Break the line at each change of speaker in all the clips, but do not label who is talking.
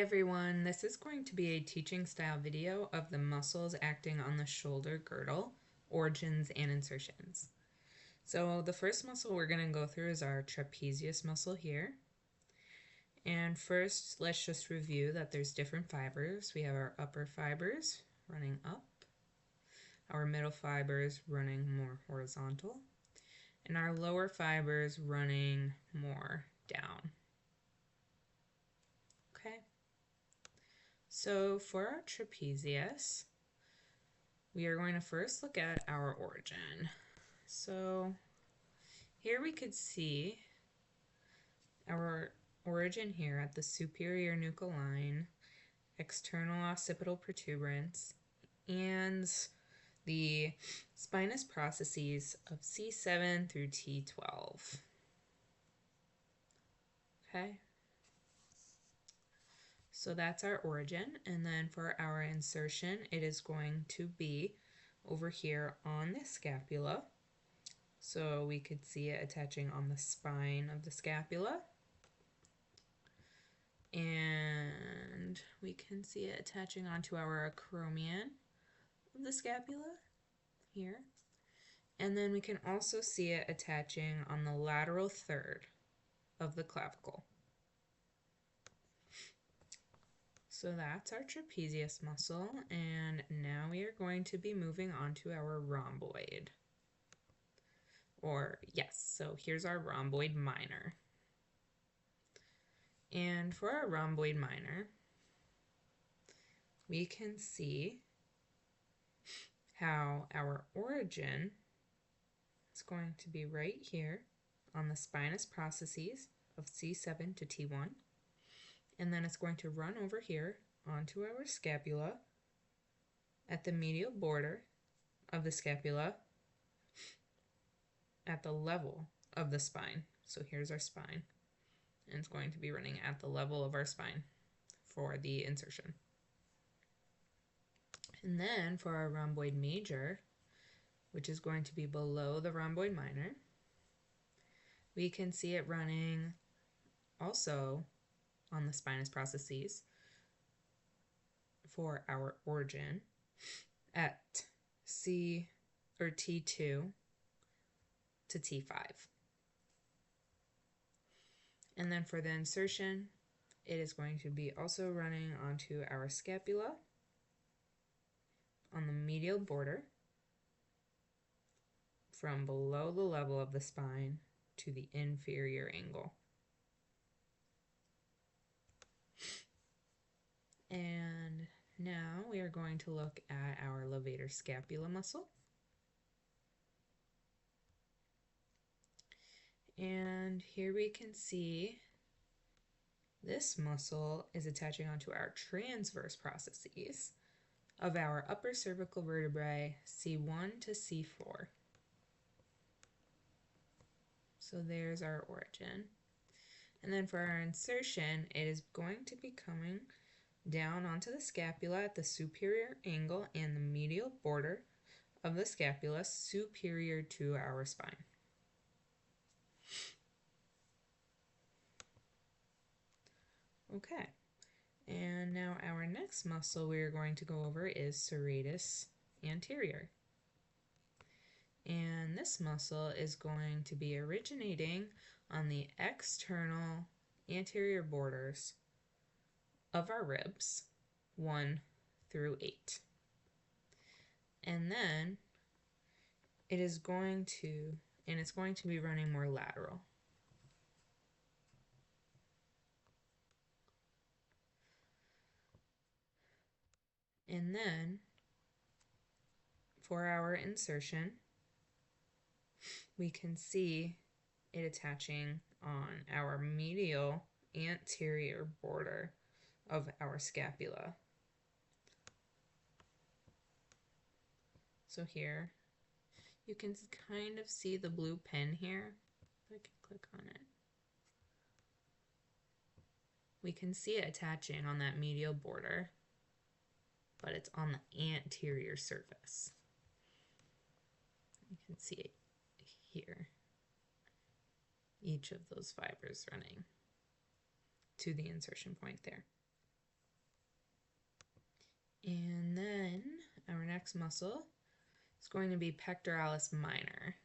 everyone, this is going to be a teaching style video of the muscles acting on the shoulder girdle, origins and insertions. So the first muscle we're going to go through is our trapezius muscle here. And first, let's just review that there's different fibers. We have our upper fibers running up, our middle fibers running more horizontal, and our lower fibers running more down. Okay. So for our trapezius, we are going to first look at our origin. So here we could see our origin here at the superior nuchal line, external occipital protuberance, and the spinous processes of C7 through T12. Okay. So that's our origin, and then for our insertion, it is going to be over here on the scapula. So we could see it attaching on the spine of the scapula. And we can see it attaching onto our acromion of the scapula here. And then we can also see it attaching on the lateral third of the clavicle. So that's our trapezius muscle, and now we are going to be moving on to our rhomboid. So here's our rhomboid minor. And for our rhomboid minor, we can see how our origin is going to be right here on the spinous processes of C7 to T1. And then it's going to run over here onto our scapula at the medial border of the scapula at the level of the spine. So here's our spine, and it's going to be running at the level of our spine for the insertion. And then for our rhomboid major, which is going to be below the rhomboid minor, we can see it running also on the spinous processes for our origin at T2 to T5. And then for the insertion, it is going to be also running onto our scapula on the medial border from below the level of the spine to the inferior angle. And now we are going to look at our levator scapula muscle. And here we can see this muscle is attaching onto our transverse processes of our upper cervical vertebrae C1 to C4. So there's our origin. And then for our insertion, it is going to be coming down onto the scapula at the superior angle and the medial border of the scapula superior to our spine. Okay, and now our next muscle we are going to go over is serratus anterior. And this muscle is going to be originating on the external anterior borders of our ribs, 1 through 8. And then it's going to be running more lateral. And then for our insertion, we can see it attaching on our medial anterior border of our scapula. So here you can kind of see the blue pen here. If I can click on it, we can see it attaching on that medial border, but it's on the anterior surface. You can see it here, each of those fibers running to the insertion point there. next muscle is going to be pectoralis minor.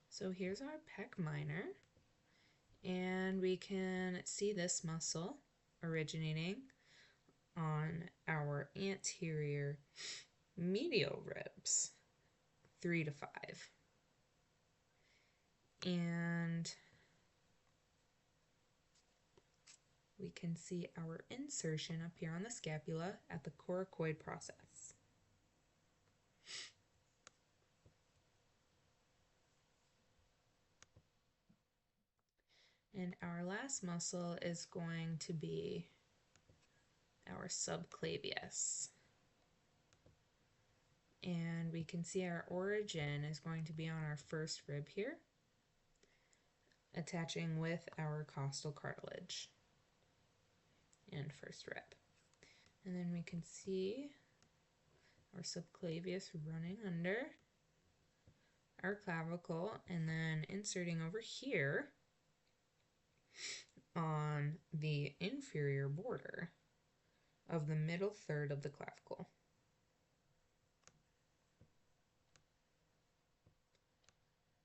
So here's our pec minor, and we can see this muscle originating on our anterior medial ribs, 3 to 5. And we can see our insertion up here on the scapula at the coracoid process. And our last muscle is going to be our subclavius. And we can see our origin is going to be on our first rib here, attaching with our costal cartilage and first rib. And then we can see our subclavius running under our clavicle and then inserting over here on the inferior border of the middle third of the clavicle.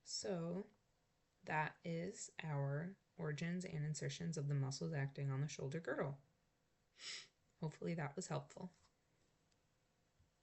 So that is our origins and insertions of the muscles acting on the shoulder girdle. Hopefully that was helpful.